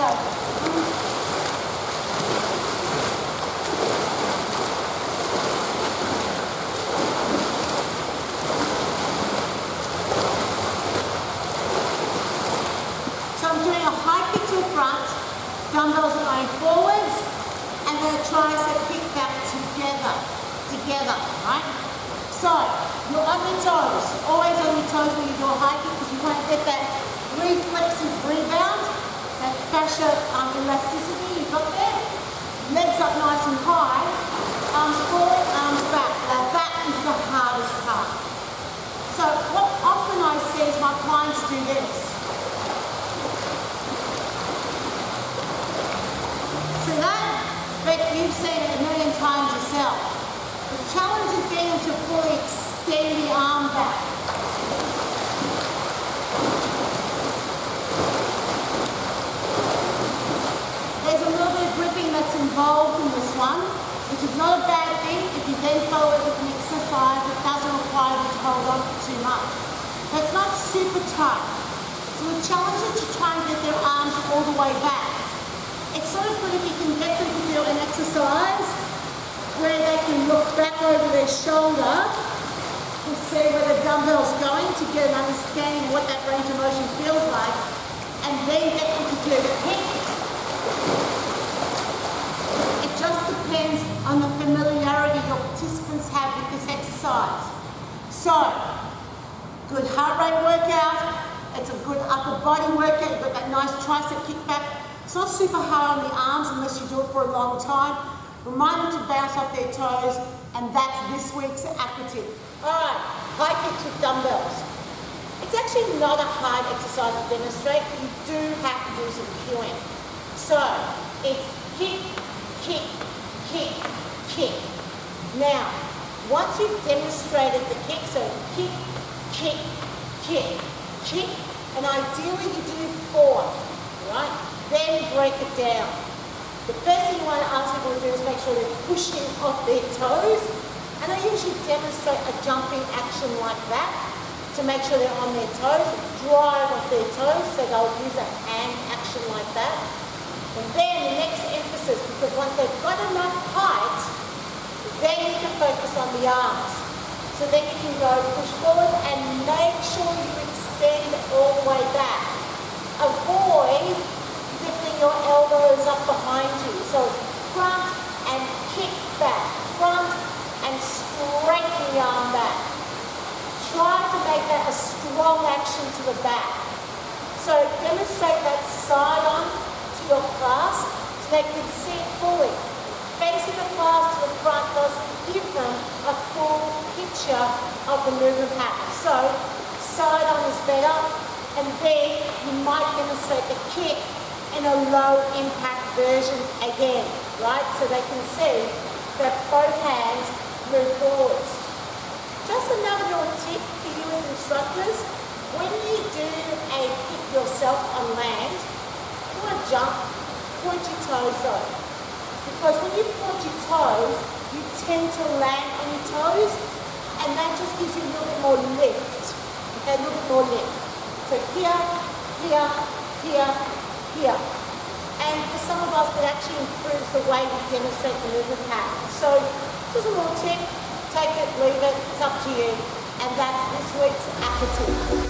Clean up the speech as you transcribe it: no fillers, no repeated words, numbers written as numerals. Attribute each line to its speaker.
Speaker 1: go. So I'm doing a high kick to the front, dumbbells are going forwards, and then a tricep kick back together, right? So you're on your toes, always on your toes when you do a high kick because you want to get that reflexive rebound, that fascia elasticity you've got there. Legs up nice and high, arms forward, arms back. Now that is the hardest part. So what often I see is my clients do this. See that? But you've seen it a million times yourself. The challenge is getting them to fully extend the arm back. There's a little bit of gripping that's involved in this one, which is not a bad thing if you then follow it with an exercise that doesn't require you to hold on for too much. But it's not super tight. So the challenge is to try and get their arms all the way back. It's sort of good if you can get them to do an exercise where they can look back over their shoulder to see where the dumbbell's going to get an understanding of what that range of motion feels like, and then get them to do the kick. It just depends on the familiarity your participants have with this exercise. So, good heart rate workout, it's a good upper body workout, you've got that nice tricep kick back. It's not super hard on the arms unless you do it for a long time. Remind them to bounce off their toes, and that's this week's Aqua tip. Alright, high kicks with dumbbells. It's actually not a hard exercise to demonstrate, but you do have to do some cueing. So, it's kick, kick, kick, kick. Now, once you've demonstrated the kick, so kick, kick, kick, kick, and ideally you do 4, right? Then break it down. The first thing you want to ask people to do is make sure they're pushing off their toes. And I usually demonstrate a jumping action like that to make sure they're on their toes, drive off their toes, so they'll use a hand action like that. And then the next emphasis, because once they've got enough height, then you can focus on the arms. So then you can go push forward and make sure you extend all the way back. Avoid lifting your elbows up behind you. So front and kick back, front and straighten the arm back. Try to make that a strong action to the back. So demonstrate that side on to your class so they can see it fully. Facing the class to the front does give them a full picture of the movement pattern. So side on is better, and then you might demonstrate the kick in a low impact version again, right? So they can see that both hands move forwards. Just another little tip for you as instructors, when you do a kick yourself on land, you want to jump, point your toes though. Because when you point your toes, you tend to land on your toes, and that just gives you a little bit more lift, okay, a little bit more lift. So here, here, here, here. And for some of us, it actually improves the way we demonstrate the movement pattern. So this is a little tip. Take it, leave it, it's up to you. And that's this week's Aqua tip.